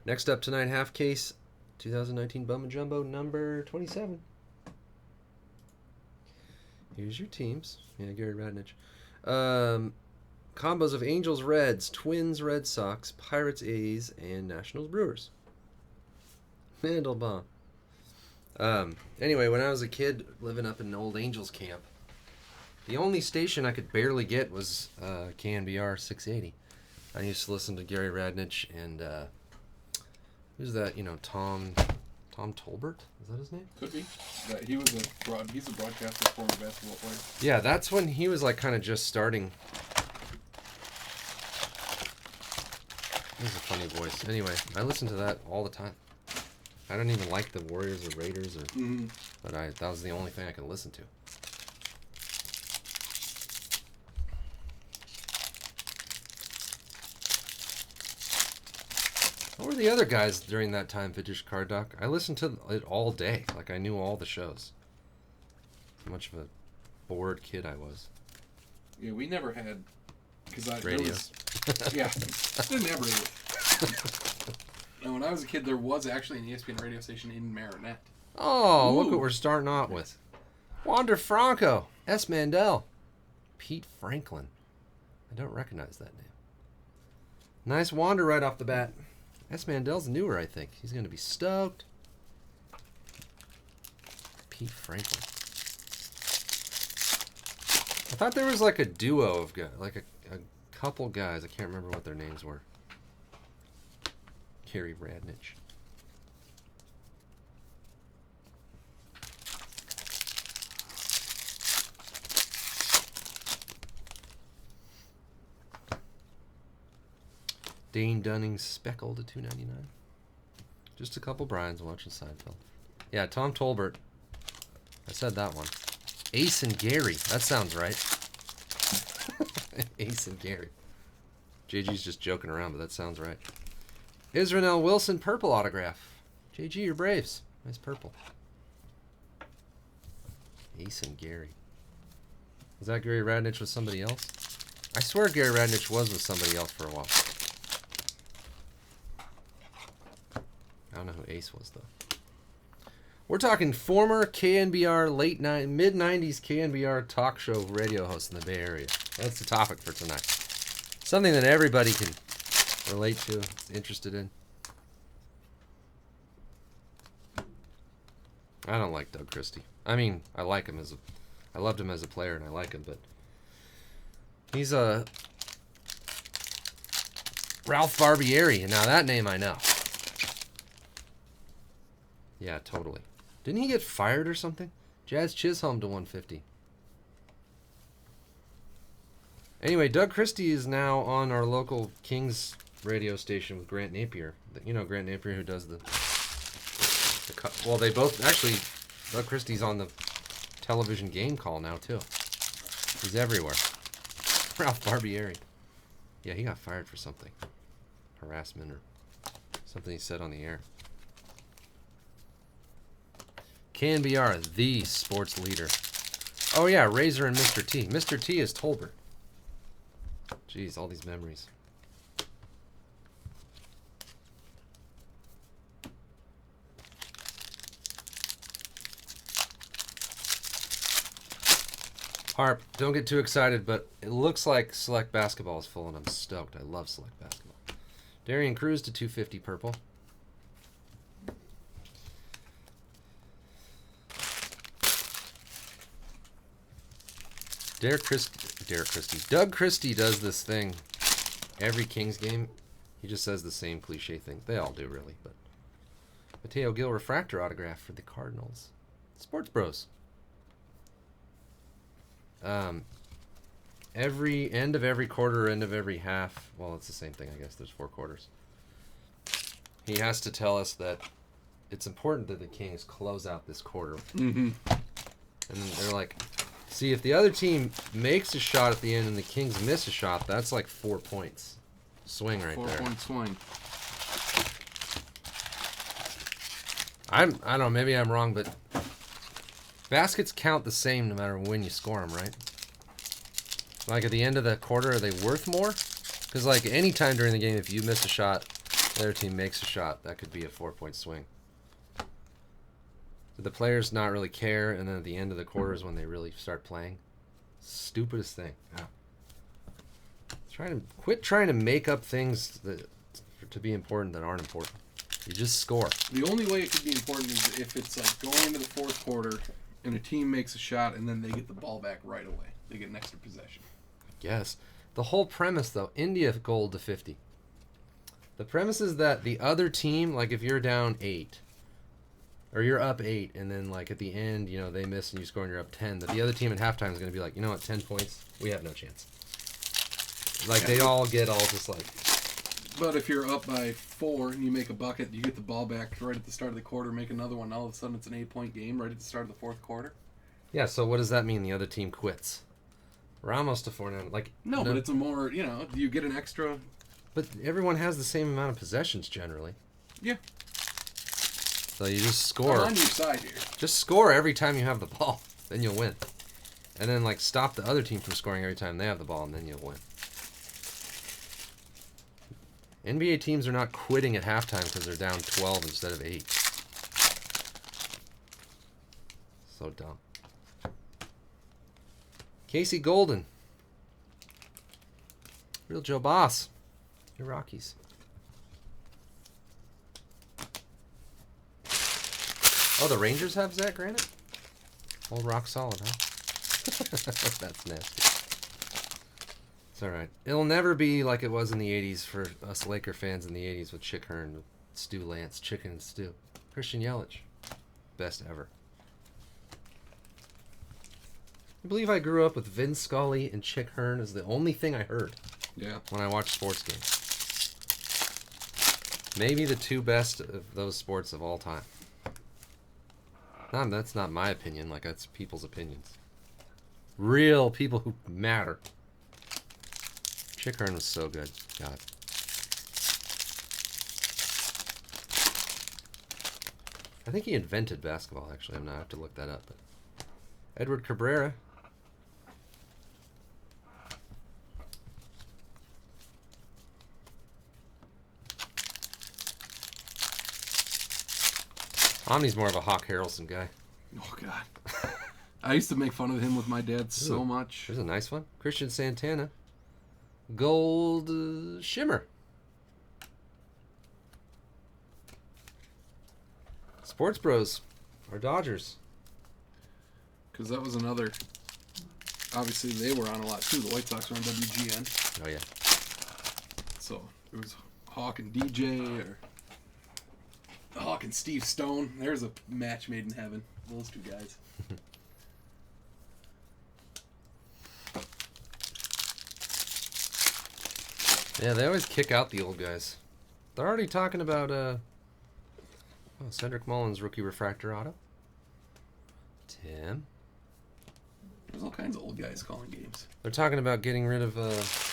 Next up tonight, half case, 2019 Bowman Jumbo number 27. Here's your teams. Yeah, Gary Radnich. Combos of Angels Reds, Twins Red Sox, Pirates A's, and Nationals Brewers. Mandelbaum. Anyway, when I was a kid living up in old Angels camp, the only station I could barely get was KNBR 680. I used to listen to Gary Radnich and who's that? You know, Tom Tolbert? Is that his name? Could be. He's a broadcaster, former basketball player. Yeah, that's when he was like kind of just starting. He has a funny voice. Anyway, I listen to that all the time. I don't even like the Warriors or Raiders, but that was the only thing I could listen to. What were the other guys during that time, Vintage Card Doc? I listened to it all day. Like, I knew all the shows. How much of a bored kid I was. Yeah, we never had... Radio. Yeah, didn't have radio. And when I was a kid, there was actually an ESPN radio station in Marinette. Oh, look what we're starting out with. Wander Franco, S. Mandel, Pete Franklin. I don't recognize that name. Nice Wander right off the bat. S. Mandel's newer, I think. He's going to be stoked. Pete Franklin. I thought there was like a duo of guys, like a couple guys. I can't remember what their names were. Gary Radnich. Dane Dunning's Speckled at $2.99. Just a couple Bryans watching Seinfeld. Yeah, Tom Tolbert. I said that one. Ace and Gary. That sounds right. Ace and Gary. JG's just joking around, but that sounds right. Israel Wilson purple autograph. JG, your Braves. Nice purple. Ace and Gary. Was that Gary Radnich with somebody else? I swear Gary Radnich was with somebody else for a while. I don't know who Ace was, though. We're talking former KNBR mid-90s KNBR talk show radio host in the Bay Area. That's the topic for tonight. Something that everybody can relate to, interested in. I don't like Doug Christie. I mean, I like him I loved him as a player and I like him, but he's a Ralph Barbieri, and now that name I know. Yeah, totally. Didn't he get fired or something? Jazz Chisholm to 150. Anyway, Doug Christie is now on our local Kings radio station with Grant Napier. You know Grant Napier, who does the well, they both... Actually, Doug Christie's on the television game call now, too. He's everywhere. Ralph Barbieri. Yeah, he got fired for something. Harassment or something he said on the air. KNBR, the sports leader. Oh, yeah, Razor and Mr. T. Mr. T is Tolbert. Jeez, all these memories. Harp, don't get too excited, but it looks like Select Basketball is full, and I'm stoked. I love Select Basketball. Darian Cruz to 250 purple. Doug Christie does this thing every Kings game. He just says the same cliche thing. They all do, really. But Mateo Gil refractor autograph for the Cardinals. Sports Bros. Every end of every quarter, end of every half. Well, it's the same thing, I guess. There's 4 quarters. He has to tell us that it's important that the Kings close out this quarter. Mm-hmm. And they're like, see, if the other team makes a shot at the end and the Kings miss a shot, that's like 4 points. Swing right there. 4-point swing. I don't know, maybe I'm wrong, but baskets count the same no matter when you score them, right? Like at the end of the quarter, are they worth more? Because like any time during the game, if you miss a shot, The other team makes a shot. That could be a 4-point swing. Do the players not really care, and then at the end of the quarter is when they really start playing? Stupidest thing. Yeah. Quit trying to make up things to be important that aren't important. You just score. The only way it could be important is if it's like going into the fourth quarter and a team makes a shot and then they get the ball back right away. They get an extra possession. Yes. The whole premise, though, India gold to 50. The premise is that the other team, like if you're down 8, or you're up 8, and then like at the end, you know, they miss and you score and you're up 10, that the other team at halftime is going to be like, you know what, 10 points? We have no chance. Like they all get all just like... But if you're up by 4 and you make a bucket, you get the ball back right at the start of the quarter, make another one, all of a sudden it's an 8-point game right at the start of the fourth quarter. Yeah, so what does that mean? The other team quits. Ramos to 4-9. Like, no, but it's a more, you know, do you get an extra... But everyone has the same amount of possessions generally. Yeah. So you just score. I'm on your side here. Just score every time you have the ball. Then you'll win. And then, like, stop the other team from scoring every time they have the ball, and then you'll win. NBA teams are not quitting at halftime because they're down 12 instead of 8. So dumb. Casey Golden. Real Joe Boss. Your Rockies. Oh, the Rangers have Zach Granite? Old rock solid, huh? That's nasty. It's alright. It'll never be like it was in the 80s for us Laker fans in the 80s with Chick Hearn, with Stu Lance, Chicken and Stew. Christian Yelich. Best ever. I believe I grew up with Vin Scully and Chick Hearn as the only thing I heard. Yeah. When I watched sports games. Maybe the 2 best of those sports of all time. That's not my opinion. Like, that's people's opinions. Real people who matter. Chick Hearn was so good. God. I think he invented basketball, actually. I'm going to have to look that up. But Edward Cabrera. Omni's more of a Hawk Harrelson guy. Oh, God. I used to make fun of him with my dad so much. There's a nice one. Christian Santana. Gold Shimmer. Sports Bros. Our Dodgers. Because that was another... Obviously, they were on a lot, too. The White Sox were on WGN. Oh, yeah. So, it was Hawk and DJ, or... Hawk and Steve Stone. There's a match made in heaven. Those 2 guys. Yeah, they always kick out the old guys. They're already talking about Cedric Mullins rookie refractor auto. Tim. There's all kinds of old guys calling games. They're talking about getting rid of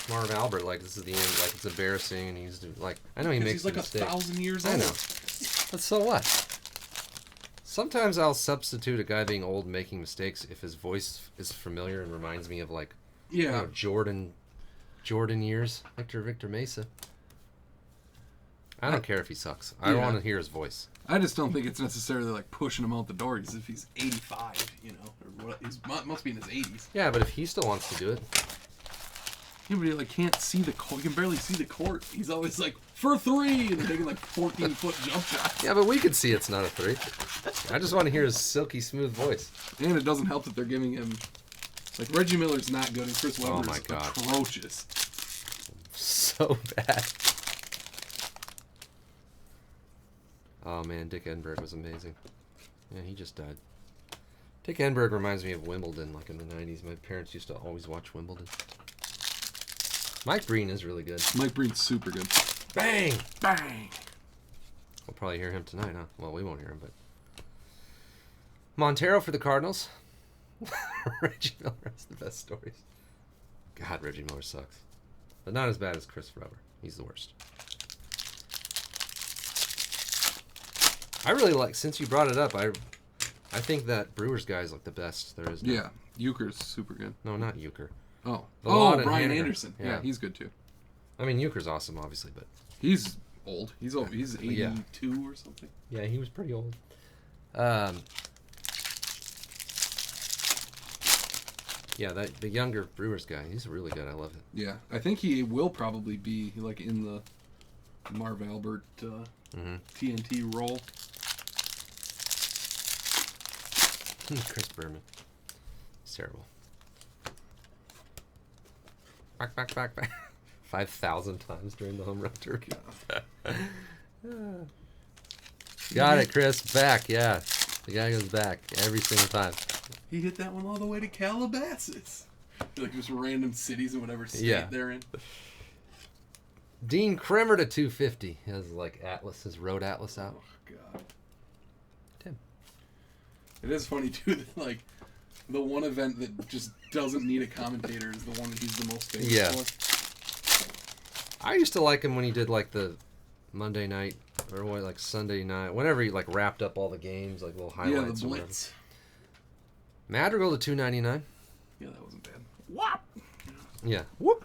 Marv Albert. Like, this is the end. Like, it's embarrassing, and he's like, I know he makes he's like mistakes. 1,000 years old. I know. But so what? Sometimes I'll substitute a guy being old making mistakes if his voice is familiar and reminds me of, like, Yeah. you know, Jordan years. Victor Mesa. I don't care if he sucks. I want to hear his voice. I just don't think it's necessarily like pushing him out the door because if he's 85, you know, or what, he's must be in his 80s. Yeah, but if he still wants to do it. Yeah, but he like can't see the court. He can barely see the court. He's always like, for 3, and taking like 14-foot jump shots. Yeah, but we can see it's not a 3. I just want to hear his silky smooth voice. And it doesn't help that they're giving him, like, Reggie Miller's not good and Chris Webber's my God. atrocious. So bad. Oh man, Dick Enberg was amazing. Yeah, he just died. Dick Enberg reminds me of Wimbledon, like in the 90s. My parents used to always watch Wimbledon. Mike Breen is really good. Mike Breen's super good. Bang! Bang! We'll probably hear him tonight, huh? Well, we won't hear him, but... Montero for the Cardinals. Reggie Miller has the best stories. God, Reggie Miller sucks. But not as bad as Chris Webber. He's the worst. I really like, since you brought it up, I think that Brewers guy is like the best there is. Now. Yeah, Euchre's super good. No, not Euchre. Oh, Villan and Brian Haniger. Anderson. Yeah, he's good too. I mean, Euchre's awesome, obviously, but He's old. He's old. He's 82 or something. Yeah, he was pretty old. Yeah, the younger Brewers guy, he's really good. I love it. Yeah, I think he will probably be like in the Marv Albert TNT role. Chris Berman. It's terrible. Back. 5,000 times during the home run tour. Got it, Chris. Back, yeah. The guy goes back every single time. He hit that one all the way to Calabasas. Like just random cities in whatever state they're in. Dean Kremer to 250. He has like his road atlas out. Oh God. Tim. It is funny too that like the one event that just doesn't need a commentator is the one that he's the most famous for. I used to like him when he did like the Monday night or what, like Sunday night, whenever he like wrapped up all the games, like little highlights. Yeah, the Blitz. Madrigal to 299. Yeah, that wasn't bad. Whop. Yeah. Whoop.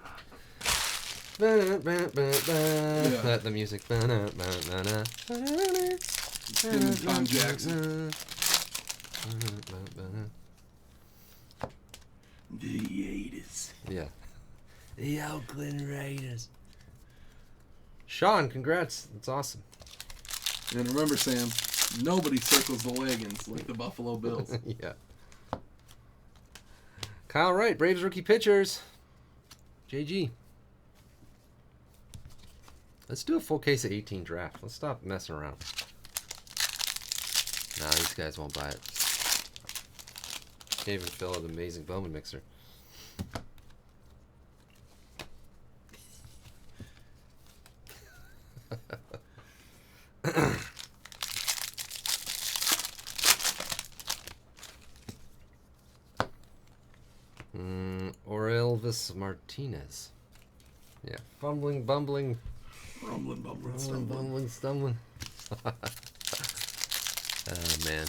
The music. Him and Tom Jackson. The Raiders. Yeah. The Oakland Raiders. Sean, congrats. That's awesome. And remember, Sam, nobody circles the wagons like the Buffalo Bills. Yeah. Kyle Wright, Braves rookie pitchers. JG. Let's do a full case of 18 draft. Let's stop messing around. Nah, these guys won't buy it. Can't even fill an amazing Bowman mixer. Orelvis Martinez. Yeah, fumbling, bumbling. Rumbling, bumbling, Stumbling. Oh, man.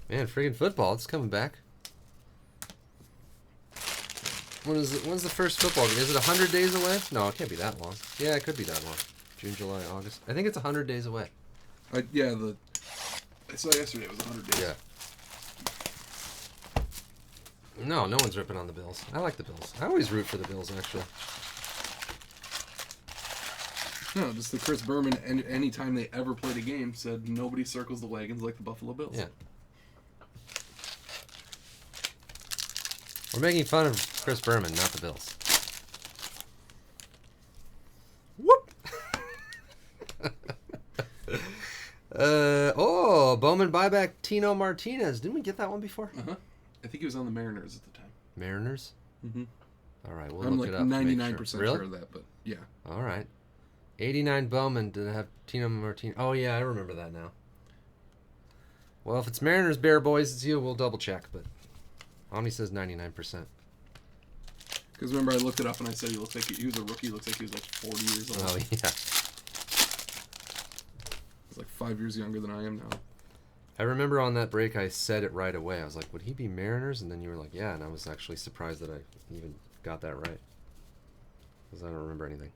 Man, friggin' football, it's coming back. When's the first football game? Is it 100 days away? No, it can't be that long. Yeah, it could be that long. June, July, August. I think it's 100 days away. I saw yesterday it was 100 days. Yeah. No one's ripping on the Bills. I like the Bills. I always root for the Bills, actually. No, just the Chris Berman, any time they ever played a game, said nobody circles the wagons like the Buffalo Bills. Yeah. We're making fun of Chris Berman, not the Bills. Whoop! Bowman buyback Tino Martinez. Didn't we get that one before? Uh-huh. I think he was on the Mariners at the time. Mariners? Mm-hmm. All right, we'll I'm look like it up. 99% sure of that, but yeah. All right. 89 Bowman. Did it have Tino Martinez? Oh, yeah, I remember that now. Well, if it's Mariners, Bear Boys, it's you. We'll double check, but Omni says 99%. Because remember, I looked it up and I said he was a rookie. He looks like he was like 40 years old. Oh, yeah. He's like 5 years younger than I am now. I remember on that break I said it right away. I was like, would he be Mariners? And then you were like, yeah. And I was actually surprised that I even got that right. Because I don't remember anything.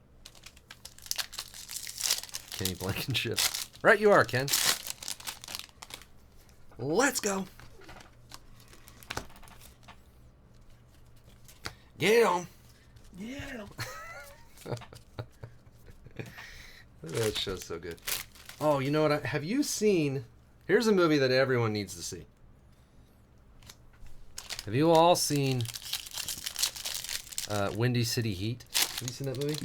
Kenny Blankenship. Right you are, Ken. Let's go. Get on. Yeah. That show's so good. Oh, you know what? Have you seen... Here's a movie that everyone needs to see. Have you all seen Windy City Heat? Have you seen that movie?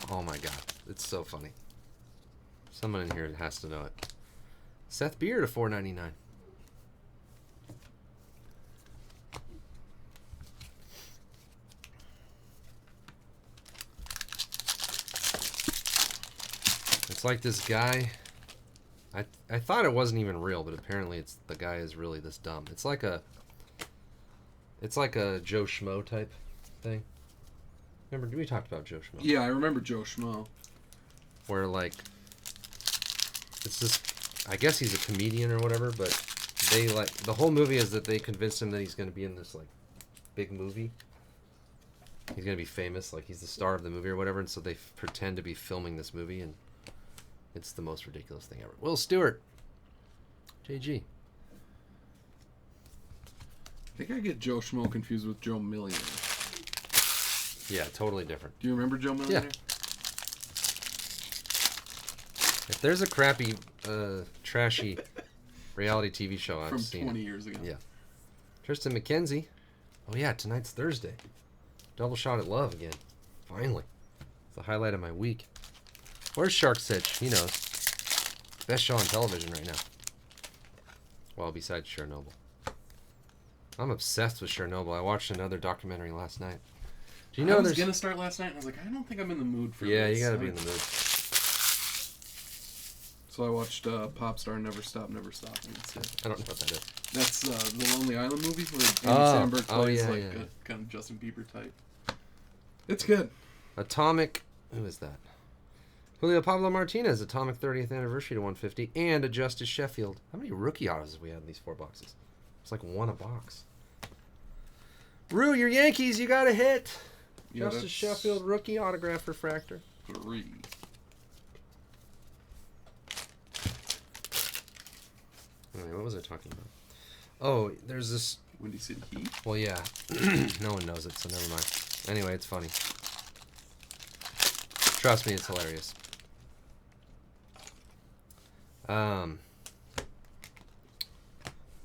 Oh my god. It's so funny. Someone in here has to know it. Seth Beer to $4.99. It's like this guy... I thought it wasn't even real, but apparently the guy is really this dumb. It's like a Joe Schmo type thing. Remember, we talked about Joe Schmo. Yeah, I remember Joe Schmo. Where like, it's just, I guess he's a comedian or whatever, but they like, the whole movie is that they convinced him that he's going to be in this like big movie. He's gonna be famous, like he's the star of the movie or whatever, and so they pretend to be filming this movie, and it's the most ridiculous thing ever. Will Stewart, JG. I think I get Joe Schmo confused with Joe Millionaire. Yeah, totally different. Do you remember Joe Millionaire? Yeah. If there's a crappy, trashy reality TV show I've seen from 20 years ago. Yeah. Tristan McKenzie. Oh yeah, tonight's Thursday. Double shot at love again. Finally. It's the highlight of my week. Where's Shark's Hitch? He knows. Best show on television right now. Well, besides Chernobyl. I'm obsessed with Chernobyl. I watched another documentary last night. Do you know I was gonna start last night, and I was like, I don't think I'm in the mood for this. Yeah, you gotta be in the mood. So I watched Popstar Never Stop, Never Stop. And that's it. I don't know what that is. That's the Lonely Island movie where Andy Samberg plays yeah, like yeah. a kind of Justin Bieber type. It's good. Atomic. Who is that? Julio Pablo Martinez. Atomic 30th anniversary to 150, and a Justice Sheffield. How many rookie autos have we had in these 4 boxes? It's like 1 a box. Rue, your Yankees, you got a hit. Yeah, Justice Sheffield rookie autograph refractor. 3. Anyway, what was I talking about? Oh, there's this. Windy City Heat? Well, yeah. No one knows it, so never mind. Anyway, it's funny. Trust me, it's hilarious. John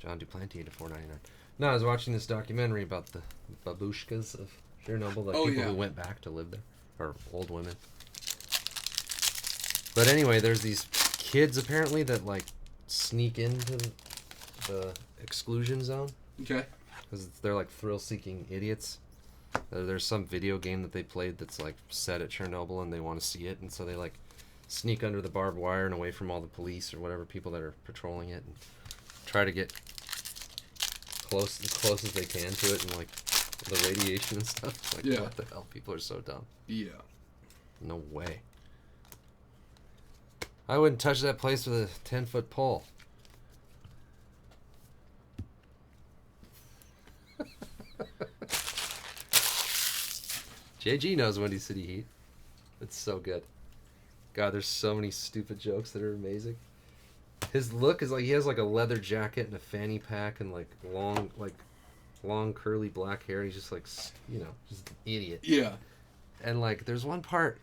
Duplantier to $4.99. No, I was watching this documentary about the babushkas of Chernobyl, the people who went back to live there, or old women. But anyway, there's these kids apparently that like sneak into the exclusion zone. Okay. Because they're like thrill-seeking idiots. There's some video game that they played that's like set at Chernobyl, and they want to see it, and so they like sneak under the barbed wire and away from all the police or whatever people that are patrolling it, and try to get as close as they can to it, and like the radiation and stuff. Like, what the hell? People are so dumb. Yeah. No way. I wouldn't touch that place with a 10-foot pole. JG knows Windy City Heat. It's so good. God, there's so many stupid jokes that are amazing. His look is like he has like a leather jacket and a fanny pack and like long curly black hair. He's just like, you know, just an idiot. Yeah. And like there's one part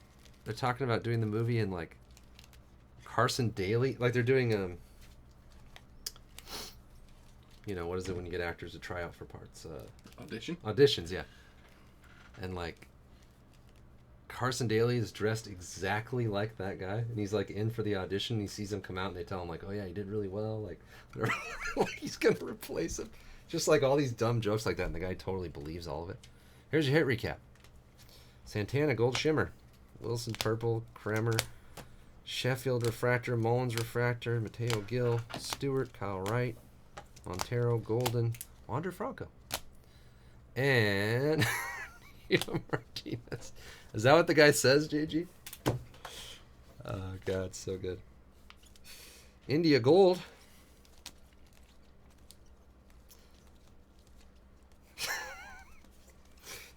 they're talking about doing the movie, and like Carson Daly, like they're doing you know, what is it when you get actors to try out for parts? Auditions, yeah. And like Carson Daly is dressed exactly like that guy, and he's like in for the audition, and he sees him come out, and they tell him like, oh yeah, he did really well, like whatever. Like he's gonna replace him. Just like all these dumb jokes like that, and the guy totally believes all of it. Here's your hit recap. Santana Gold Shimmer, Wilson Purple, Kremer, Sheffield Refractor, Mullins Refractor, Mateo Gill, Stewart, Kyle Wright, Montero, Golden, Wander Franco, and Martinez. Is that what the guy says, JG? Oh, God, so good. India Gold.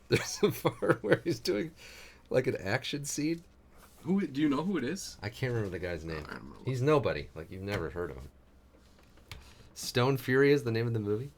There's a part where he's doing like an action scene. Who do you know who it is? I can't remember the guy's name. He's nobody. Like, you've never heard of him. Stone Fury is the name of the movie.